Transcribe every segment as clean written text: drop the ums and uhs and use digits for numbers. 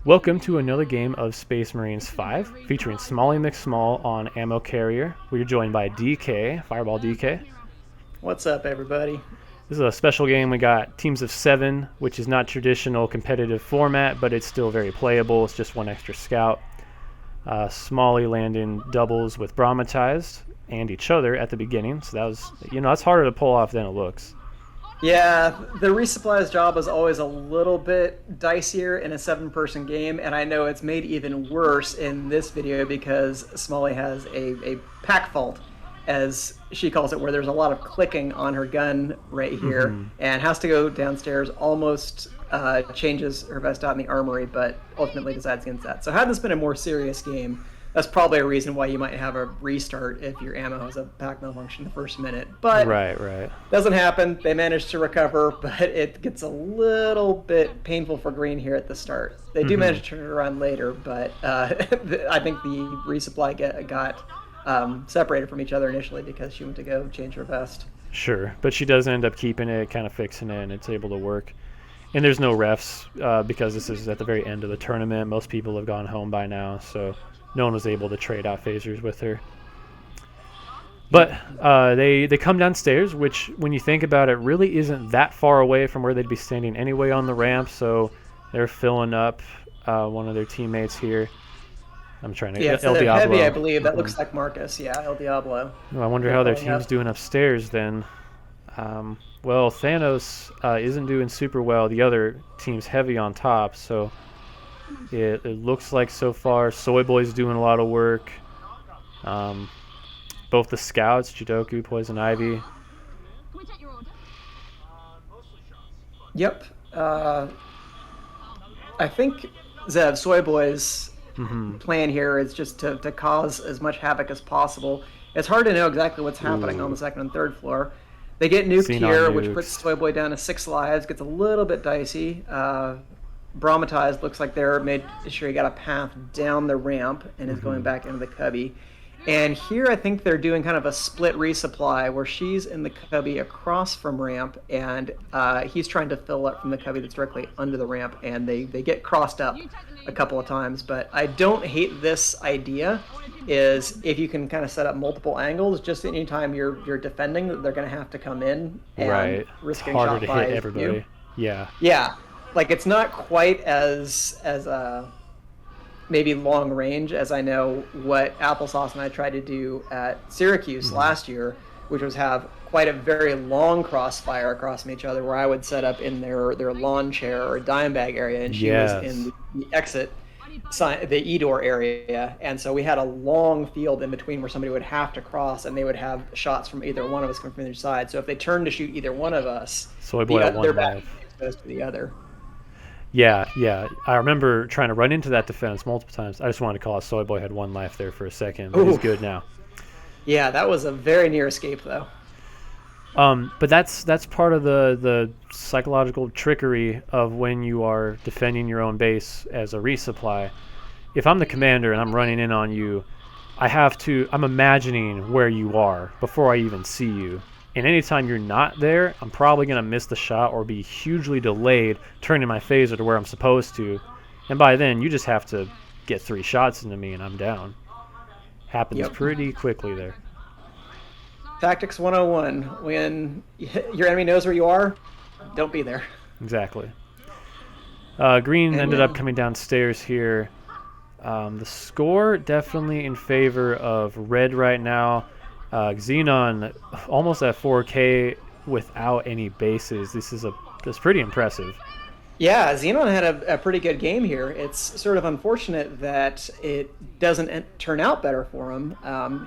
Welcome to another game of Space Marines 5, featuring Smally McSmall on Ammo Carrier. We're joined by DK, Fireball DK. What's up, everybody? This is a special game. We got teams of 7, which is not traditional competitive format, but it's still very playable. It's just one extra scout. Smally landing doubles with Brahmatized and each other at the beginning, so that's harder to pull off than it looks. Yeah, the resupplies job is always a little bit dicier in a 7-person game, and I know it's made even worse in this video because Smalley has a pack fault, as she calls it, where there's a lot of clicking on her gun right here, and has to go downstairs, almost changes her vest out in the armory, but ultimately decides against that. So had this been a more serious game, that's probably a reason why you might have a restart if your ammo has a pack malfunction the first minute. But Right. doesn't happen. They manage to recover, but it gets a little bit painful for Green here at the start. They do manage to turn it around later, but I think the resupply got separated from each other initially because she went to go change her vest. Sure, but she does end up keeping it, kind of fixing it, and it's able to work. And there's no refs because this is at the very end of the tournament. Most people have gone home by now, so no one was able to trade out phasers with her. But they come downstairs, which, when you think about it, really isn't that far away from where they'd be standing anyway on the ramp. So they're filling up one of their teammates here. I'm trying to it's El a Diablo. heavy, I believe. That looks like Marcus. Yeah, El Diablo. Well, I wonder how their team's doing upstairs then. Well, Thanos isn't doing super well. The other team's heavy on top, so it looks like so far Soy Boy's doing a lot of work. Both the scouts, Jidoku, Poison Ivy. Yep. I think Zev, Soy Boy's plan here is just to cause as much havoc as possible. It's hard to know exactly what's happening on the second and third floor. They get nuked here, which puts Soy Boy down to 6 lives. Gets a little bit dicey. Brahmatized looks like they're made sure he got a path down the ramp and is going back into the cubby. And here I think they're doing kind of a split resupply where she's in the cubby across from ramp and he's trying to fill up from the cubby that's directly under the ramp, and they get crossed up a couple of times. But I don't hate this idea, is if you can kind of set up multiple angles, just anytime you're defending, they're going to have to come in and risk getting shot by hit everybody. You. Yeah. Like, it's not quite as maybe long range as I know what Applesauce and I tried to do at Syracuse last year, which was have quite a very long crossfire across from each other, where I would set up in their lawn chair or dime bag area, and she was in the exit sign, the E-door area, and so we had a long field in between where somebody would have to cross, and they would have shots from either one of us coming from either side. So if they turned to shoot either one of us, their back would be exposed to the other. Yeah. I remember trying to run into that defense multiple times. I just wanted to call out Soy Boy had 1 life there for a second, but he's good now. Yeah, that was a very near escape, though. But that's part of the psychological trickery of when you are defending your own base as a resupply. If I'm the commander and I'm running in on you, I'm imagining where you are before I even see you. And anytime you're not there, I'm probably going to miss the shot or be hugely delayed turning my phaser to where I'm supposed to. And by then, you just have to get 3 shots into me and I'm down. Happens pretty quickly there. Tactics 101. When your enemy knows where you are, don't be there. Exactly. Green ended up coming downstairs here. The score definitely in favor of red right now. Xenon almost at 4K without any bases. That's pretty impressive. Yeah, Xenon had a pretty good game here. It's sort of unfortunate that it doesn't turn out better for him.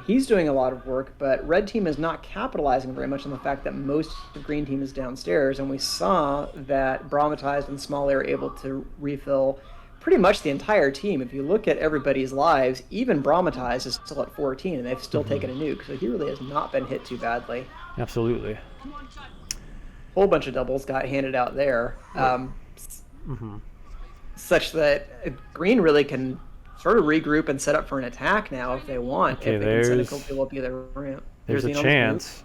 He's doing a lot of work, but Red Team is not capitalizing very much on the fact that most of Green Team is downstairs, and we saw that Brahmatized and Smalley are able to refill pretty much the entire team. If you look at everybody's lives, even Brahmatized is still at 14, and they've still taken a nuke, so he really has not been hit too badly. Absolutely. Whole bunch of doubles got handed out there. Such that Green really can sort of regroup and set up for an attack now if they want. Okay, if they can cynical build up either ramp. There's a chance.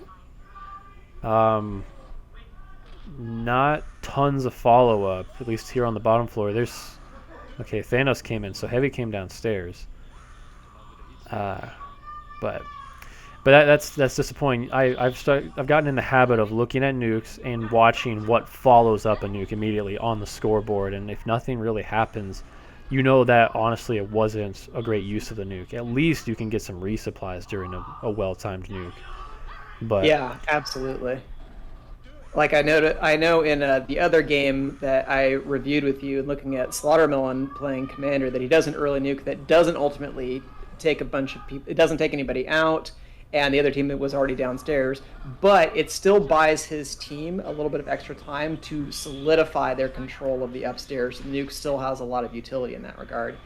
Not tons of follow-up, at least here on the bottom floor. There's Okay, Thanos came in, so Heavy came downstairs. Uh, but that's disappointing. I've gotten in the habit of looking at nukes and watching what follows up a nuke immediately on the scoreboard, and if nothing really happens, you know that honestly it wasn't a great use of the nuke. At least you can get some resupplies during a well-timed nuke. But Yeah, absolutely. Like I know in the other game that I reviewed with you, looking at Slaughtermelon playing Commander, that he does an early nuke that doesn't ultimately take a bunch of people. It doesn't take anybody out, and the other team that was already downstairs. But it still buys his team a little bit of extra time to solidify their control of the upstairs. The nuke still has a lot of utility in that regard.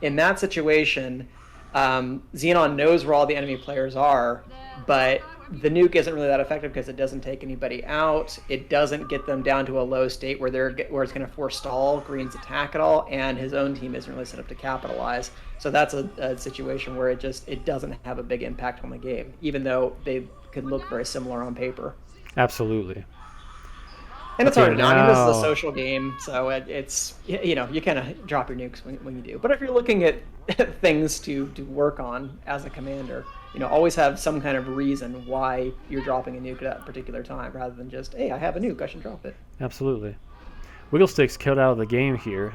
In that situation, Xenon knows where all the enemy players are, but the nuke isn't really that effective because it doesn't take anybody out. It doesn't get them down to a low state where it's going to forestall Green's attack at all, and his own team isn't really set up to capitalize. So that's a situation where it doesn't have a big impact on the game, even though they could look very similar on paper. absolutely. And it's Okay, hard now. I mean, this is a now social game, so it's you kind of drop your nukes when you do. But if you're looking at things to work on as a commander, always have some kind of reason why you're dropping a nuke at that particular time, rather than just, hey, I have a nuke, I should drop it. absolutely. Wigglestick's killed out of the game here.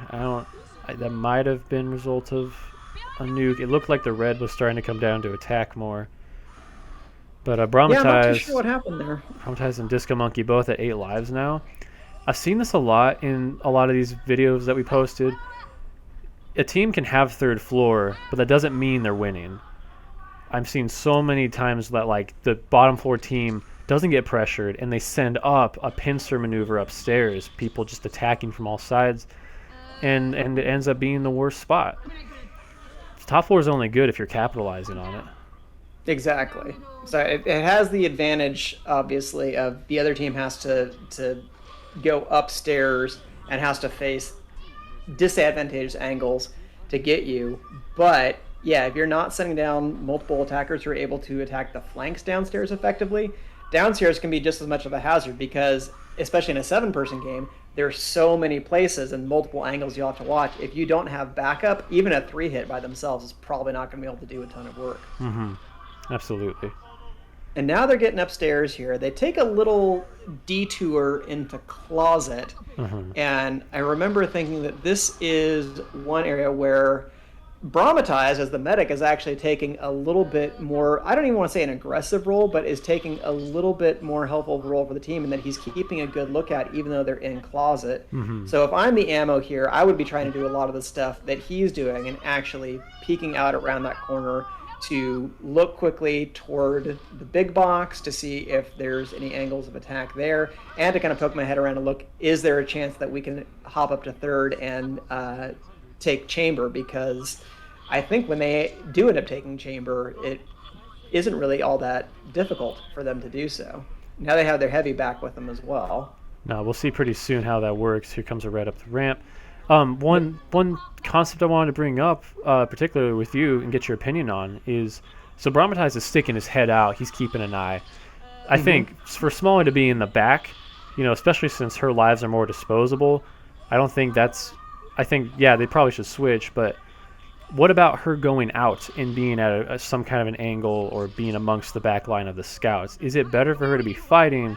That might have been a result of a nuke. It looked like the red was starting to come down to attack more. But Yeah, I'm not too sure what happened there. Bromatize and Disco Monkey both at 8 lives now. I've seen this a lot in a lot of these videos that we posted. A team can have third floor, but that doesn't mean they're winning. I've seen so many times that like the bottom floor team doesn't get pressured and they send up a pincer maneuver upstairs, people just attacking from all sides, and it ends up being the worst spot. Top floor is only good if you're capitalizing on it. Exactly. So it has the advantage, obviously, of the other team has to go upstairs and has to face disadvantageous angles to get you. But yeah, if you're not sending down multiple attackers who are able to attack the flanks downstairs effectively, downstairs can be just as much of a hazard because, especially in a 7-person game, there's so many places and multiple angles you'll have to watch. If you don't have backup, even a 3-hit by themselves is probably not going to be able to do a ton of work. Mm-hmm. Absolutely. And now they're getting upstairs here. They take a little detour into Closet. Mm-hmm. And I remember thinking that this is one area where Bromatize, as the medic, is actually taking a little bit more, I don't even want to say an aggressive role, but is taking a little bit more helpful role for the team, and that he's keeping a good look at even though they're in Closet. Mm-hmm. So if I'm the ammo here, I would be trying to do a lot of the stuff that he's doing and actually peeking out around that corner to look quickly toward the big box to see if there's any angles of attack there, and to kind of poke my head around and look, is there a chance that we can hop up to third and take chamber? Because I think when they do end up taking chamber, it isn't really all that difficult for them to do so. Now they have their heavy back with them as well. Now we'll see pretty soon how that works. Here comes a red up the ramp. One concept I wanted to bring up, particularly with you, and get your opinion on is, so Bromatize is sticking his head out. He's keeping an eye. I think for Smally to be in the back, especially since her lives are more disposable, I think, yeah, they probably should switch, but what about her going out and being at some kind of an angle or being amongst the back line of the scouts? Is it better for her to be fighting,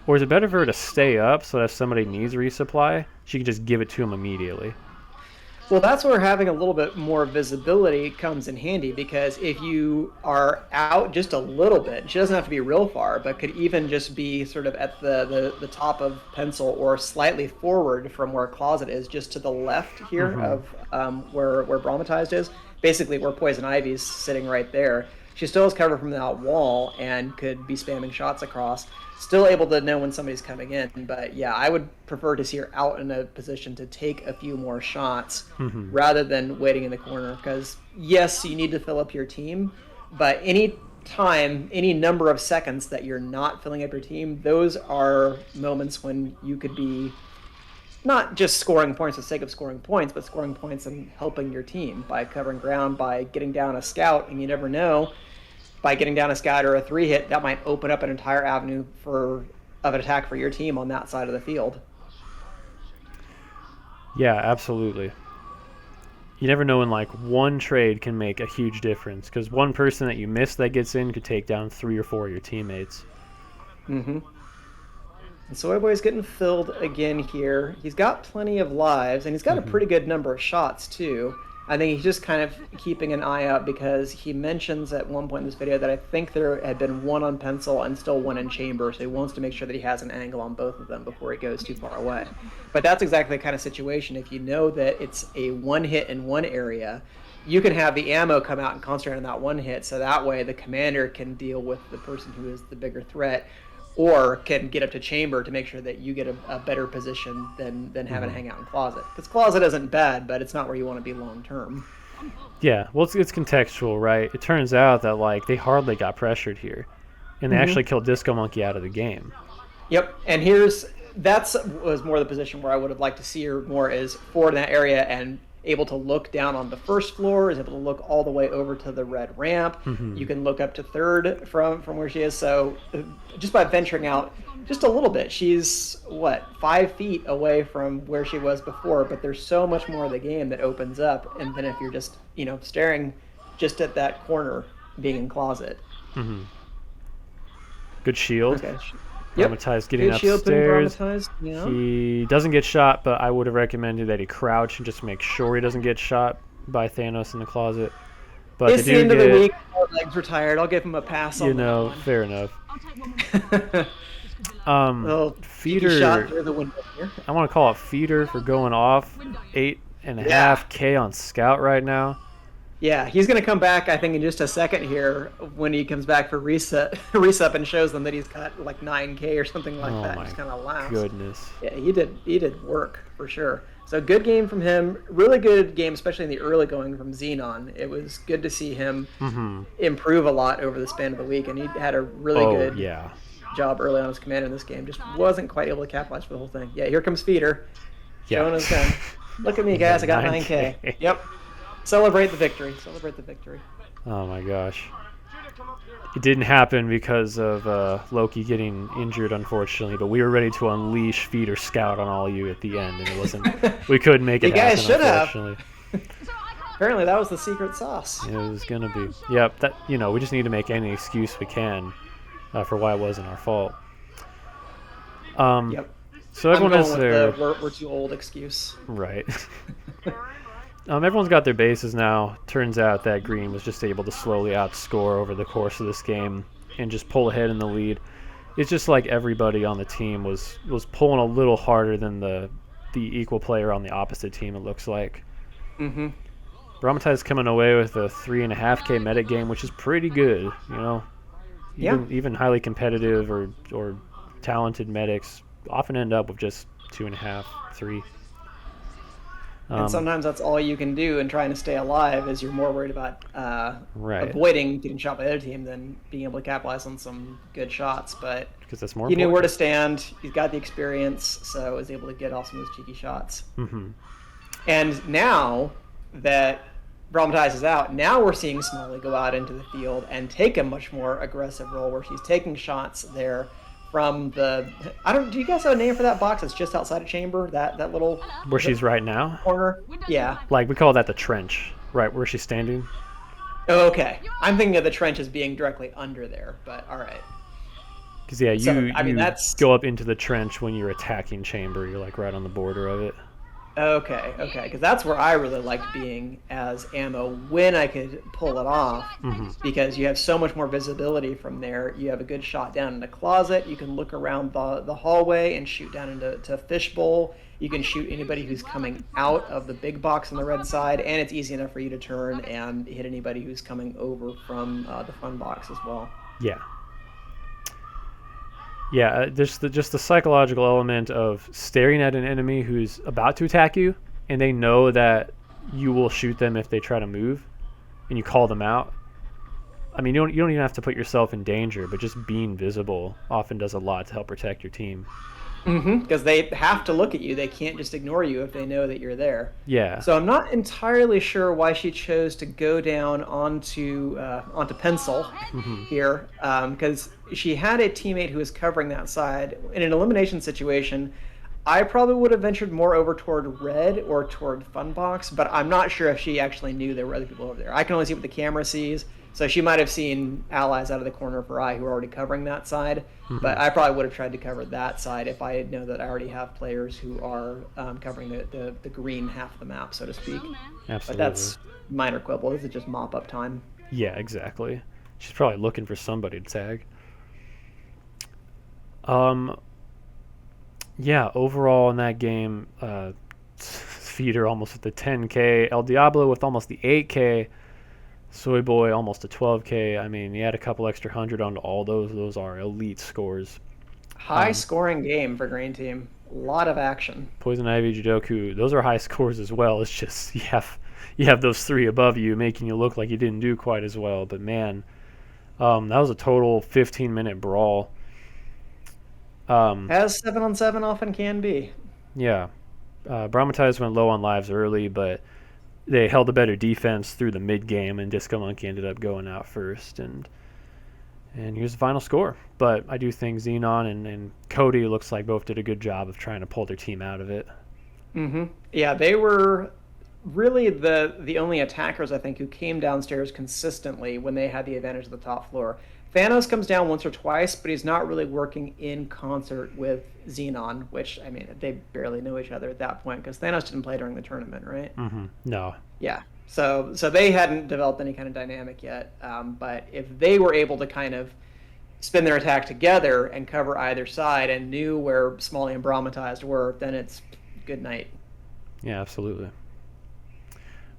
or is it better for her to stay up so that if somebody needs resupply, she can just give it to them immediately? Well, that's where having a little bit more visibility comes in handy, because if you are out just a little bit, she doesn't have to be real far, but could even just be sort of at the top of pencil or slightly forward from where Closet is, just to the left here of where Bromatized is, basically where Poison Ivy's sitting right there. She still has cover from that wall and could be spamming shots across. Still able to know when somebody's coming in, but yeah, I would prefer to see her out in a position to take a few more shots rather than waiting in the corner. Because yes, you need to fill up your team, but any time, any number of seconds that you're not filling up your team, those are moments when you could be not just scoring points for the sake of scoring points, but scoring points and helping your team by covering ground, by getting down a scout, and you never know, by getting down a scout or a 3-hit, that might open up an entire avenue of an attack for your team on that side of the field. Yeah, absolutely. You never know when like one trade can make a huge difference, because one person that you miss that gets in could take down 3 or 4 of your teammates. Mm-hmm. And Soyboy's getting filled again here. He's got plenty of lives, and he's got a pretty good number of shots, too. I think he's just kind of keeping an eye out because he mentions at one point in this video that I think there had been one on pencil and still one in chamber, so he wants to make sure that he has an angle on both of them before he goes too far away. But that's exactly the kind of situation. If you know that it's a one hit in one area, you can have the ammo come out and concentrate on that one hit, so that way the commander can deal with the person who is the bigger threat, or can get up to chamber to make sure that you get a better position than having to hang out in closet. Because closet isn't bad, but it's not where you want to be long term. Yeah, well, it's contextual, right? It turns out that like they hardly got pressured here, and they actually killed Disco Monkey out of the game. Yep, and that's was more the position where I would have liked to see her more, is forward in that area and able to look down on the first floor, is able to look all the way over to the red ramp. You can look up to third from where she is. So just by venturing out just a little bit, she's 5 feet away from where she was before, but there's so much more of the game that opens up, and then if you're just staring just at that corner being in closet. Good shield. Okay. Traumatized getting upstairs. Yeah. He doesn't get shot, but I would have recommended that he crouch and just make sure he doesn't get shot by Thanos in the closet. But it's the end of the week. Our legs are tired. I'll give him a pass on that one. Fair enough. Feeder. Shot through the window here. I want to call it Feeder for going off 8.5K on Scout right now. Yeah, he's going to come back, I think, in just a second here when he comes back for reset and shows them that he's got like 9K or something like that. My just kind of laughs. Goodness. Yeah, he did work for sure. So good game from him. Really good game, especially in the early going from Xenon. It was good to see him improve a lot over the span of the week, and he had a really good job early on as commander in this game. Just wasn't quite able to capitalize for the whole thing. Yeah, here comes Feeder. Showing his gun. Look at me, guys. I got 9K. Yep. Celebrate the victory. Celebrate the victory. Oh my gosh. It didn't happen because of Loki getting injured, unfortunately, but we were ready to unleash Feeder Scout on all you at the end, and it wasn't. We couldn't make it happen. You guys should have. Apparently, that was the secret sauce. It was gonna be. Yep. That we just need to make any excuse we can for why it wasn't our fault. Yep. So everyone has their we're too old excuse. Right. Everyone's got their bases now. Turns out that Green was just able to slowly outscore over the course of this game and just pull ahead in the lead. It's just like everybody on the team was pulling a little harder than the equal player on the opposite team, it looks like. Ramati's coming away with a 3.5K medic game, which is pretty good, Even highly competitive or talented medics often end up with just 2.5, 3. And sometimes that's all you can do in trying to stay alive, is you're more worried about avoiding getting shot by the other team than being able to capitalize on some good shots. But because that's more he knew where to stand. He's got the experience, so was able to get off some of those cheeky shots. And now that Ramatize is out, now we're seeing Smally go out into the field and take a much more aggressive role, where she's taking shots there from the do you guys have a name for that box that's just outside of chamber, that little where she's right now corner? Yeah, like we call that the trench, right where she's standing. Oh, okay. I'm thinking of the trench as being directly under there, but all right. Because you go up into the trench when you're attacking chamber. You're like right on the border of it. Okay, because that's where I really liked being as ammo, when I could pull it off, because you have so much more visibility from there. You have a good shot down in the closet. You can look around the hallway and shoot down into fishbowl. You can shoot anybody who's coming out of the big box on the red side, and it's easy enough for you to turn and hit anybody who's coming over from the fun box as well. There's just the psychological element of staring at an enemy who's about to attack you, and they know that you will shoot them if they try to move, and you call them out. I mean, you don't even have to put yourself in danger, but just being visible often does a lot to help protect your team. Because they have to look at you. They can't just ignore you if they know that you're there. Yeah. So I'm not entirely sure why she chose to go down onto pencil here, because she had a teammate who was covering that side. In an elimination situation, I probably would have ventured more over toward Red or toward Funbox, but I'm not sure if she actually knew there were other people over there. I can only see what the camera sees, so she might have seen allies out of the corner of her eye who are already covering that side. Mm-hmm. But I probably would have tried to cover that side if I know that I already have players who are covering the green half of the map, so to speak. But Absolutely. that's minor quibble. This is just mop up time. Yeah, exactly. She's probably looking for somebody to tag. Um, yeah, overall in that game, Feeder almost with the 10K, El Diablo with almost the 8K, Soy Boy almost a 12K. I mean, he had a couple extra hundred onto all those. Those are elite scores. High scoring game for Green Team. A lot of action. Poison Ivy, Jidoku, those are high scores as well. It's just you have those three above you, making you look like you didn't do quite as well. But man, that was a total 15-minute brawl. As 7-on-7 often can be. Yeah, Brahmatize went low on lives early, but they held a better defense through the mid game, and Disco Monkey ended up going out first. And here's the final score. But I do think Xenon and Cody looks like both did a good job of trying to pull their team out of it. Yeah, they were really the only attackers I think who came downstairs consistently when they had the advantage of the top floor. Thanos comes down once or twice, but he's not really working in concert with Xenon, which I mean they barely know each other at that point because Thanos didn't play during the tournament, right? No. Yeah. So they hadn't developed any kind of dynamic yet. But if they were able to kind of spin their attack together and cover either side and knew where Smally and Brahmatized were, then it's good night. Yeah, absolutely.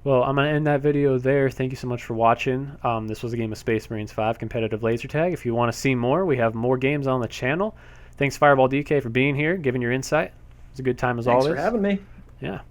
Well, I'm going to end that video there. Thank you so much for watching. This was a game of Space Marines 5 competitive laser tag. If you want to see more, we have more games on the channel. Thanks, Fireball DK, for being here, giving your insight. It was a good time as always. Thanks for having me. Yeah.